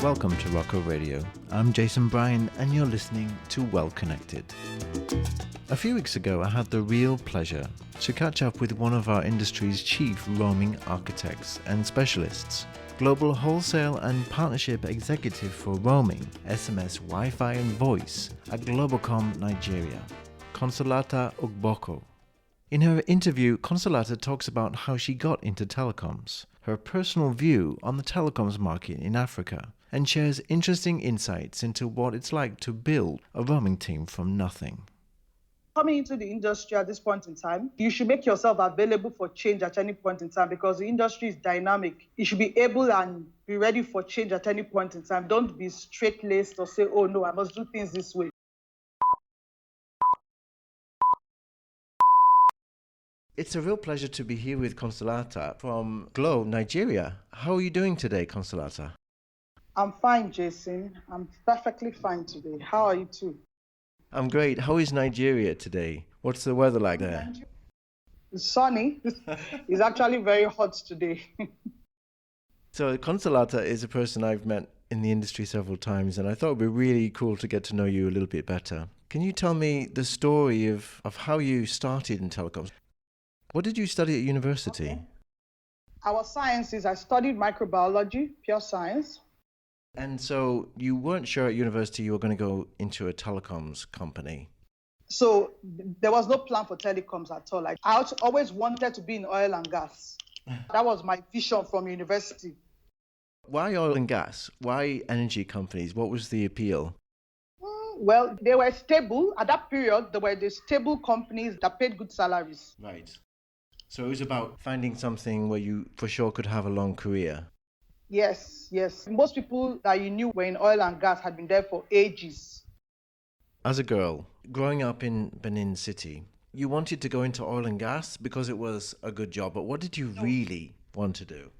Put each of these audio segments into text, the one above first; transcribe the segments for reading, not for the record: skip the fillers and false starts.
Welcome to Rocco Radio. I'm Jason Bryan and you're listening to Well Connected. A few weeks ago I had the real pleasure to catch up with one of our industry's chief roaming architects and specialists, Global Wholesale and Partnership Executive for Roaming, SMS, Wi-Fi and Voice at Globacom Nigeria, Consolata Ugboko. In her interview, Consolata talks about how she got into telecoms, her personal view on the telecoms market in Africa, and shares interesting insights into what it's like to build a roaming team from nothing. Coming into the industry at this point in time, you should make yourself available for change at any point in time because the industry is dynamic. You should be able and be ready for change at any point in time. Don't be straight-laced or say, oh no, I must do things this way. It's a real pleasure to be here with Consolata from Glo, Nigeria. How are you doing today, Consolata? I'm fine, Jason. I'm perfectly fine today. How are you too? I'm great. How is Nigeria today? What's the weather like there? It's sunny. It's actually very hot today. So Consolata is a person I've met in the industry several times, and I thought it would be really cool to get to know you a little bit better. Can you tell me the story of how you started in telecoms? What did you study at university? Okay. Our sciences, I studied microbiology, pure science. And so you weren't sure at university you were going to go into a telecoms company. So there was no plan for telecoms at all. Like, I always wanted to be in oil and gas. That was my vision from university. Why oil and gas? Why energy companies? What was the appeal? Well, they were stable. At that period, there were the stable companies that paid good salaries. Right. So it was about finding something where you for sure could have a long career. Yes. Most people that you knew were in oil and gas had been there for ages. As a girl, growing up in Benin City, you wanted to go into oil and gas because it was a good job, but what did you really want to do?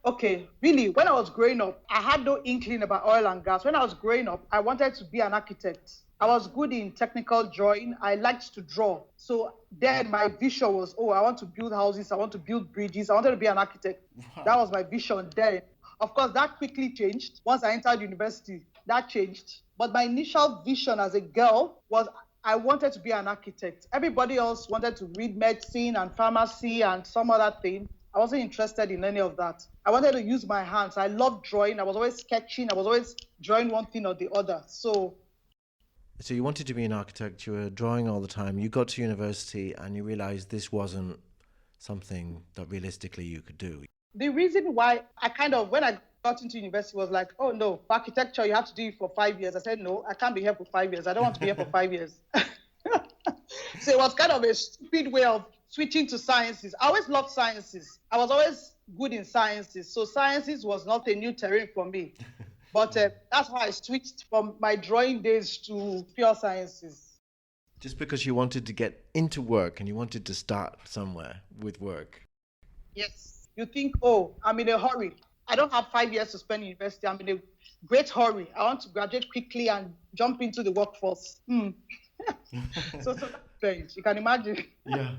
Okay, really, when I was growing up, I had no inkling about oil and gas. When I was growing up, I wanted to be an architect. I was good in technical drawing. I liked to draw. So then my vision was, I want to build houses. I want to build bridges. I wanted to be an architect. Wow. That was my vision then. Of course, that quickly changed. Once I entered university, that changed. But my initial vision as a girl was I wanted to be an architect. Everybody else wanted to read medicine and pharmacy and some other thing. I wasn't interested in any of that. I wanted to use my hands. I loved drawing. I was always sketching. I was always drawing one thing or the other. So you wanted to be an architect. You were drawing all the time. You got to university and you realized this wasn't something that realistically you could do. The reason why when I got into university was like, oh no, architecture, you have to do it for 5 years. I said, no, I can't be here for 5 years. I don't want to be here for 5 years. So it was kind of a stupid way of switching to sciences. I always loved sciences. I was always good in sciences. So sciences was not a new terrain for me. But that's how I switched from my drawing days to pure sciences. Just because you wanted to get into work and you wanted to start somewhere with work. Yes. You think, I'm in a hurry. I don't have 5 years to spend in university. I'm in a great hurry. I want to graduate quickly and jump into the workforce. So that's strange. You can imagine. Yeah.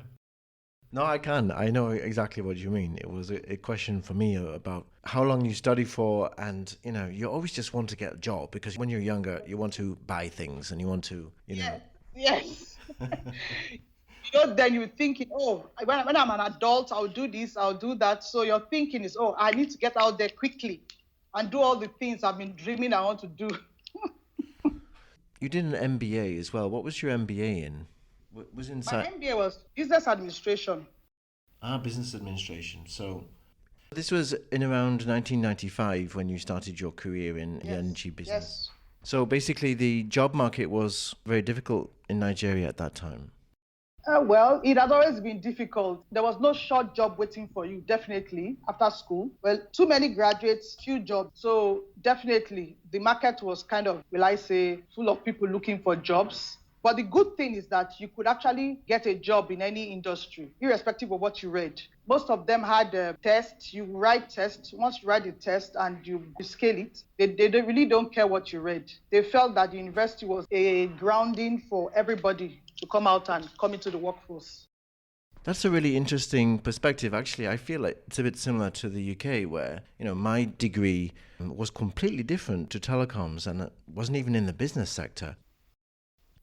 No, I can. I know exactly what you mean. It was a question for me about how long you study for, and you always just want to get a job because when you're younger, you want to buy things and you want to, Yes. Then you're thinking, when I'm an adult, I'll do this, I'll do that. So your thinking is, I need to get out there quickly and do all the things I've been dreaming I want to do. You did an MBA as well. What was your MBA in? My MBA was business administration. Business administration. So this was in around 1995 when you started your career in the energy business. Yes. So basically the job market was very difficult in Nigeria at that time. Well, it has always been difficult. There was no short job waiting for you, definitely, after school. Well, too many graduates, few jobs. So definitely the market was kind of, full of people looking for jobs. But the good thing is that you could actually get a job in any industry, irrespective of what you read. Most of them had a test. You write tests. Once you write the test and you scale it, they really don't care what you read. They felt that the university was a grounding for everybody to come out and come into the workforce. That's a really interesting perspective. Actually, I feel like it's a bit similar to the UK, where, my degree was completely different to telecoms and it wasn't even in the business sector.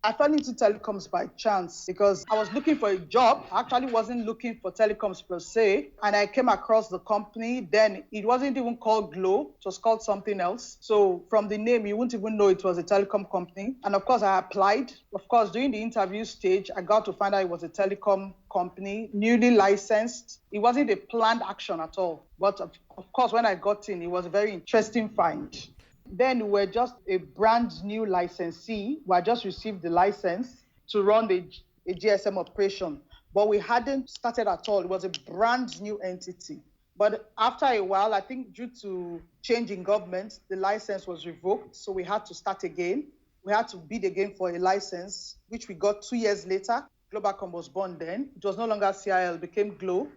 I fell into telecoms by chance because I was looking for a job. I actually wasn't looking for telecoms per se. And I came across the company. Then it wasn't even called Glow, it was called something else. So from the name, you wouldn't even know it was a telecom company. And of course, I applied. Of course, during the interview stage, I got to find out it was a telecom company, newly licensed. It wasn't a planned action at all. But of course, when I got in, it was a very interesting find. Then we're just a brand new licensee. We had just received the license to run a GSM operation, but we hadn't started at all. It was a brand new entity. But after a while, I think due to change in government, the license was revoked. So we had to start again. We had to bid again for a license, which we got 2 years later. Globacom was born then. It was no longer CIL, it became Glow.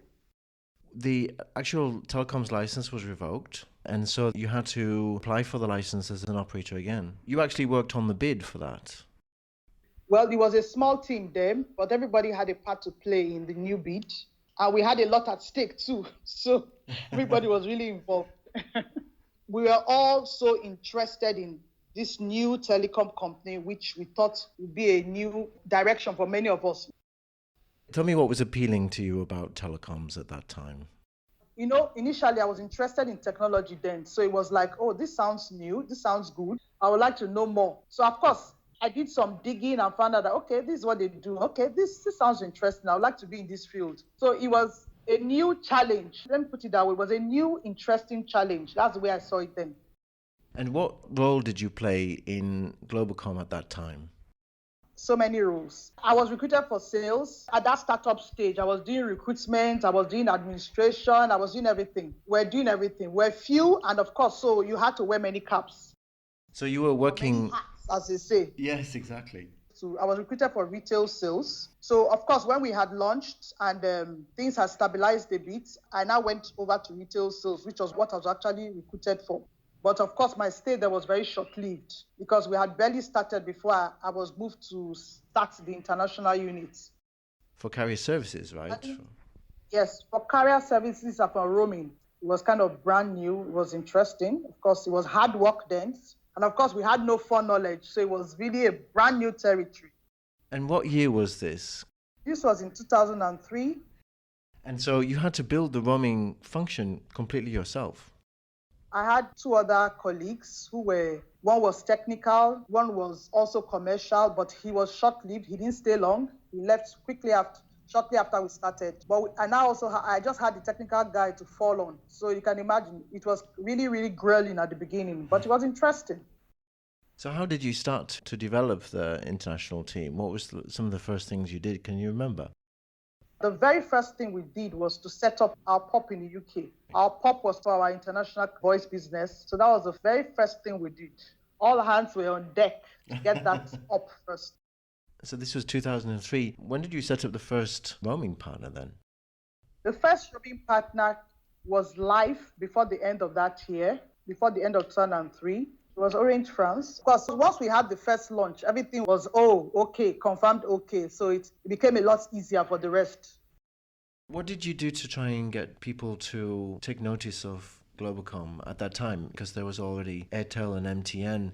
The actual telecoms license was revoked, and so you had to apply for the license as an operator again. You actually worked on the bid for that. Well, it was a small team then, but everybody had a part to play in the new bid. And we had a lot at stake too. So everybody was really involved. We were all so interested in this new telecom company, which we thought would be a new direction for many of us. Tell me what was appealing to you about telecoms at that time. Initially I was interested in technology then. So it was like, oh, this sounds new. This sounds good. I would like to know more. So of course, I did some digging and found out that, okay, this is what they do. Okay, this sounds interesting. I would like to be in this field. So it was a new challenge. Let me put it that way. It was a new, interesting challenge. That's the way I saw it then. And what role did you play in Globacom at that time? So many roles. I was recruited for sales. At that startup stage, I was doing recruitment, I was doing administration, I was doing everything. We're doing everything. We're few, and of course, so you had to wear many caps. So you were working... Many hats, as they say. Yes, exactly. So I was recruited for retail sales. So of course, when we had launched and things had stabilized a bit, I now went over to retail sales, which was what I was actually recruited for. But of course, my stay there was very short-lived because we had barely started before I was moved to start the international units. For carrier services, right? Yes, for carrier services and for roaming. It was kind of brand new. It was interesting. Of course, it was hard work then. And of course, we had no foreknowledge. So it was really a brand new territory. And what year was this? This was in 2003. And so you had to build the roaming function completely yourself. I had two other colleagues one was technical, one was also commercial, but he was short-lived. He didn't stay long. He left shortly after we started. But I just had the technical guy to fall on. So you can imagine, it was really, really grueling at the beginning, but it was interesting. So how did you start to develop the international team? What was some of the first things you did? Can you remember? The very first thing we did was to set up our POP in the UK. Our POP was for our international voice business. So that was the very first thing we did. All hands were on deck to get that up first. So this was 2003. When did you set up the first roaming partner then? The first roaming partner was live before the end of that year, before the end of 2003. It was Orange France. Because once we had the first launch, everything was, okay, confirmed okay. So it became a lot easier for the rest. What did you do to try and get people to take notice of Globacom at that time? Because there was already Airtel and MTN.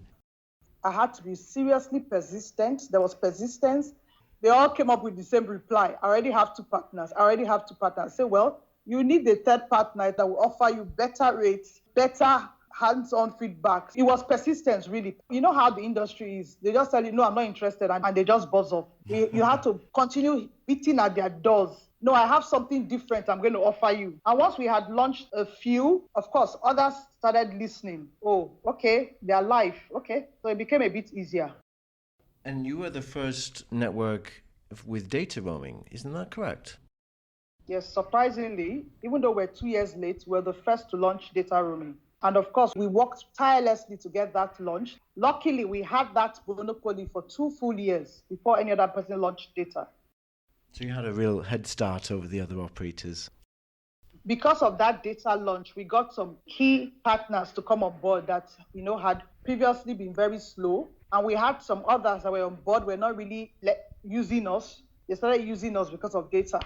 I had to be seriously persistent. There was persistence. They all came up with the same reply. I already have two partners. I say, well, you need a third partner that will offer you better rates, better hands-on feedback. It was persistence, really. You know how the industry is. They just tell you, no, I'm not interested, and they just buzz off. You have to continue beating at their doors. No, I have something different I'm going to offer you. And once we had launched a few, of course, others started listening. Oh, okay, they're live. Okay, so it became a bit easier. And you were the first network with data roaming, isn't that correct? Yes, surprisingly, even though we're 2 years late, we're the first to launch data roaming. And of course, we worked tirelessly to get that launched. Luckily, we had that monopoly for 2 full years before any other person launched data. So you had a real head start over the other operators. Because of that data launch, we got some key partners to come on board that, had previously been very slow. And we had some others that were on board, were not really using us. They started using us because of data.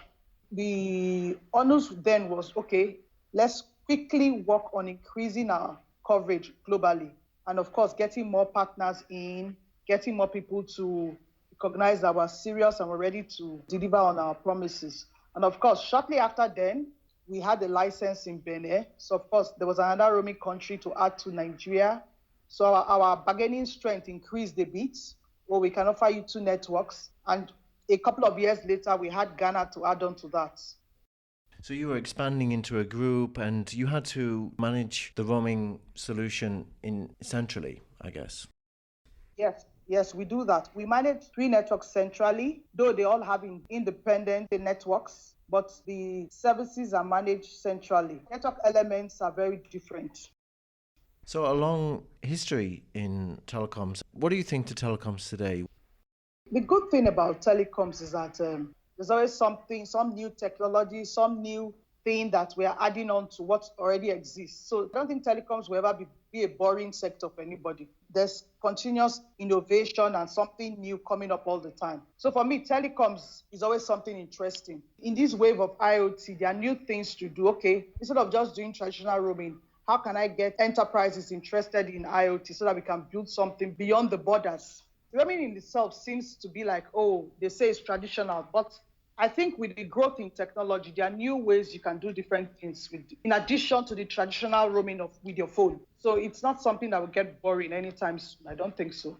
The onus then was, okay, let's quickly work on increasing our coverage globally. And of course, getting more partners in, getting more people to recognize that we're serious and we're ready to deliver on our promises. And of course, shortly after then, we had a license in Benin. So of course, there was another roaming country to add to Nigeria. So our bargaining strength increased a bit, where we can offer you two networks. And a couple of years later, we had Ghana to add on to that. So you were expanding into a group and you had to manage the roaming solution in centrally, I guess. Yes, we do that. We manage three networks centrally, though they all have independent networks, but the services are managed centrally. Network elements are very different. So a long history in telecoms. What do you think to telecoms today? The good thing about telecoms is that there's always something, some new technology, some new thing that we are adding on to what already exists. So I don't think telecoms will ever be a boring sector for anybody. There's continuous innovation and something new coming up all the time. So for me, telecoms is always something interesting. In this wave of IoT, there are new things to do. Okay, instead of just doing traditional roaming, how can I get enterprises interested in IoT so that we can build something beyond the borders? Roaming in itself seems to be like, oh, they say it's traditional, but I think with the growth in technology, there are new ways you can do different things in addition to the traditional roaming with your phone. So it's not something that will get boring anytime soon. I don't think so.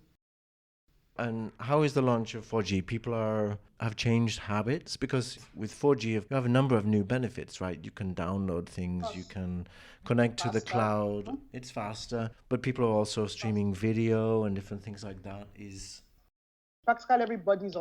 And how is the launch of 4G? Have changed habits because with 4G you have a number of new benefits, right? You can download things, you can connect to the cloud. It's faster, but people are also streaming video and different things like that. Practically everybody is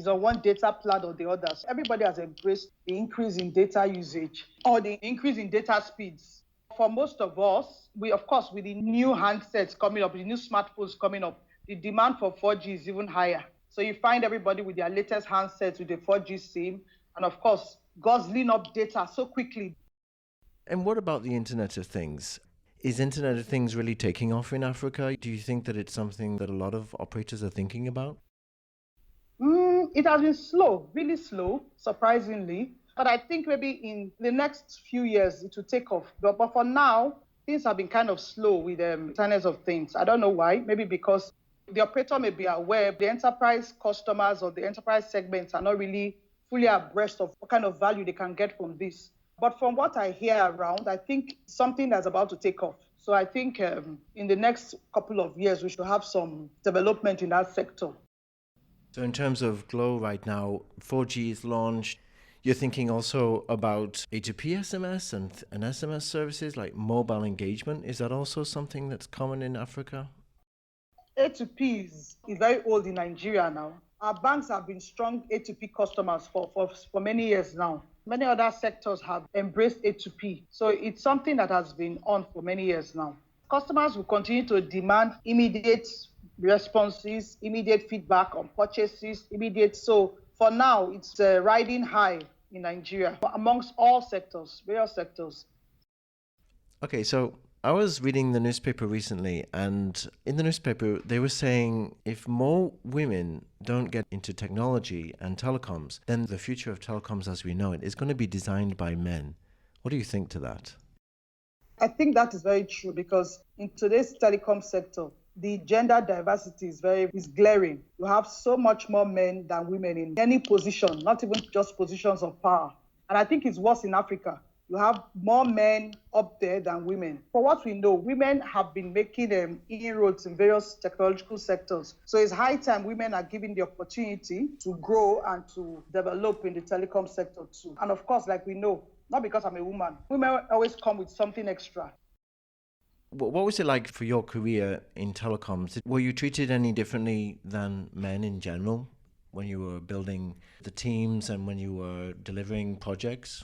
on one data plan or the other. So everybody has embraced the increase in data usage or the increase in data speeds. For most of us, of course, with the new handsets coming up, the new smartphones coming up, the demand for 4G is even higher. So you find everybody with their latest handsets with a 4G SIM, and of course, guzzling up data so quickly. And what about the Internet of Things? Is Internet of Things really taking off in Africa? Do you think that it's something that a lot of operators are thinking about? It has been slow, really slow, surprisingly. But I think maybe in the next few years, it will take off. But for now, things have been kind of slow with Internet of Things. I don't know why. Maybe because the operator may be aware the enterprise customers or the enterprise segments are not really fully abreast of what kind of value they can get from this. But from what I hear around, I think something that's about to take off. So I think in the next couple of years, we should have some development in that sector. So in terms of Glow right now, 4G is launched. You're thinking also about A2P SMS and SMS services like mobile engagement. Is that also something that's common in Africa? A2P is very old in Nigeria now. Our banks have been strong A2P customers for many years now. Many other sectors have embraced A2P. So it's something that has been on for many years now. Customers will continue to demand immediate responses, immediate feedback on purchases, immediate. So for now, it's riding high in Nigeria amongst all sectors, various sectors. Okay, so I was reading the newspaper recently, and in the newspaper, they were saying if more women don't get into technology and telecoms, then the future of telecoms as we know it is going to be designed by men. What do you think to that? I think that is very true because in today's telecom sector, the gender diversity is glaring. You have so much more men than women in any position, not even just positions of power. And I think it's worse in Africa. You have more men up there than women. For what we know, women have been making inroads in various technological sectors. So it's high time women are given the opportunity to grow and to develop in the telecom sector too. And of course, like we know, not because I'm a woman, women always come with something extra. What was it like for your career in telecoms? Were you treated any differently than men in general when you were building the teams and when you were delivering projects?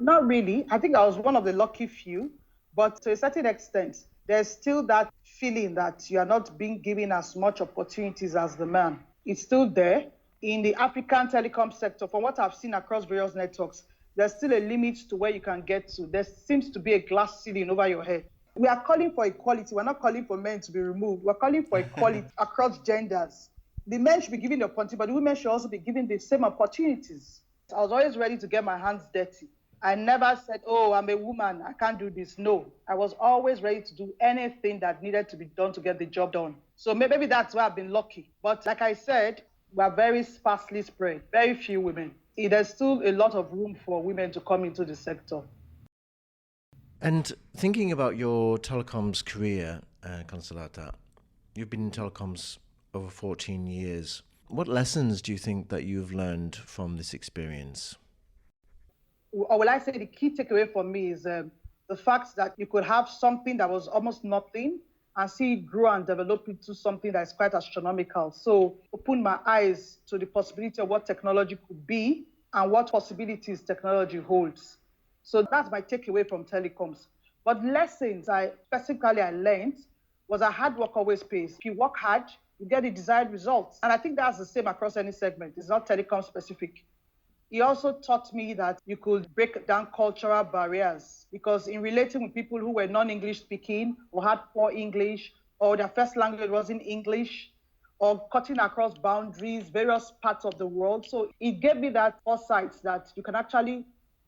Not really. I think I was one of the lucky few, but to a certain extent, there's still that feeling that you are not being given as much opportunities as the man. It's still there. In the African telecom sector, from what I've seen across various networks, there's still a limit to where you can get to. There seems to be a glass ceiling over your head. We are calling for equality. We're not calling for men to be removed. We're calling for equality across genders. The men should be given the opportunity, but the women should also be given the same opportunities. I was always ready to get my hands dirty. I never said, oh, I'm a woman, I can't do this. No, I was always ready to do anything that needed to be done to get the job done. So maybe that's why I've been lucky. But like I said, we're very sparsely spread, very few women. There's still a lot of room for women to come into the sector. And thinking about your telecoms career, Consolata, you've been in telecoms over 14 years. What lessons do you think that you've learned from this experience? Or will I say the key takeaway for me is the fact that you could have something that was almost nothing and see it grow and develop into something that is quite astronomical. So open my eyes to the possibility of what technology could be and what possibilities technology holds. So that's my takeaway from telecoms. But lessons I learned was that hard work always pays. If you work hard, you get the desired results. And I think that's the same across any segment. It's not telecom specific. He also taught me that you could break down cultural barriers, because in relating with people who were non-English speaking or had poor English or their first language wasn't English, or cutting across boundaries, various parts of the world. So it gave me that foresight that you can actually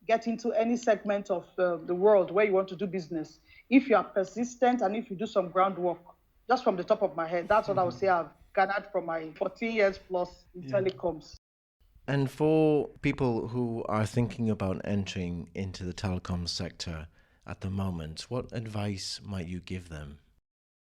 get into any segment of the world where you want to do business if you are persistent and if you do some groundwork. Just from the top of my head, that's what I would say I've gathered from my 14 years plus in telecoms. And for people who are thinking about entering into the telecom sector at the moment, what advice might you give them?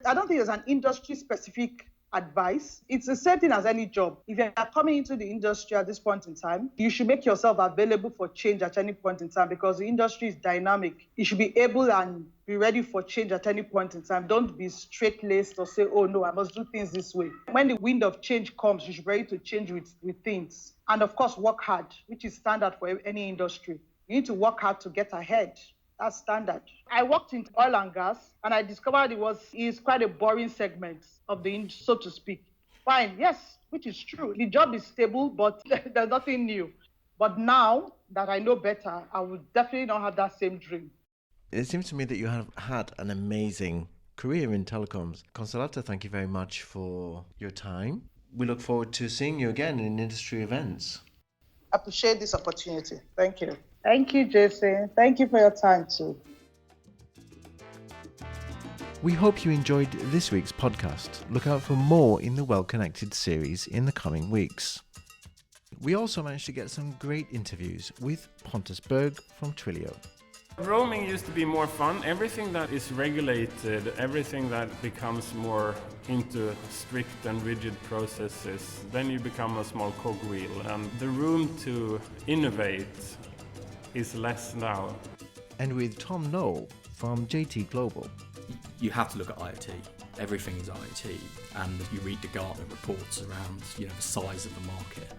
I don't think there's an industry-specific advice. It's the same thing as any job. If you're coming into the industry at this point in time, you should make yourself available for change at any point in time, because the industry is dynamic. You should be able and be ready for change at any point in time. Don't be straight-laced or say, oh no, I must do things this way. When the wind of change comes, you should be ready to change with things. And of course, work hard, which is standard for any industry. You need to work hard to get ahead. That's standard. I worked in oil and gas, and I discovered it's quite a boring segment of the industry, so to speak. Fine, yes, which is true. The job is stable, but there's nothing new. But now that I know better, I would definitely not have that same dream. It seems to me that you have had an amazing career in telecoms. Consolata, thank you very much for your time. We look forward to seeing you again in industry events. I appreciate this opportunity. Thank you. Thank you, Jason. Thank you for your time too. We hope you enjoyed this week's podcast. Look out for more in the Well Connected series in the coming weeks. We also managed to get some great interviews with Pontus Berg from Twilio. Roaming used to be more fun. Everything that is regulated, everything that becomes more into strict and rigid processes, then you become a small cogwheel, and the room to innovate is less now. And with Tom Knoll from JT Global. You have to look at IoT. Everything is IoT, and you read the Gartner reports around, the size of the market.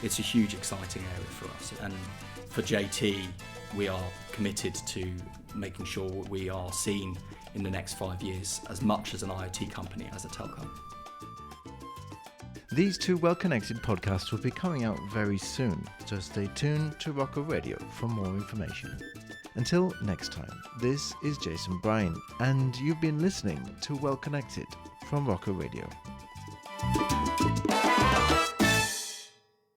It's a huge, exciting area for us, and for JT, we are committed to making sure we are seen in the next 5 years as much as an IoT company as a telecom. These two well-connected podcasts will be coming out very soon, so stay tuned to Rocker Radio for more information. Until next time, this is Jason Bryan, and you've been listening to Well Connected from Rocker Radio.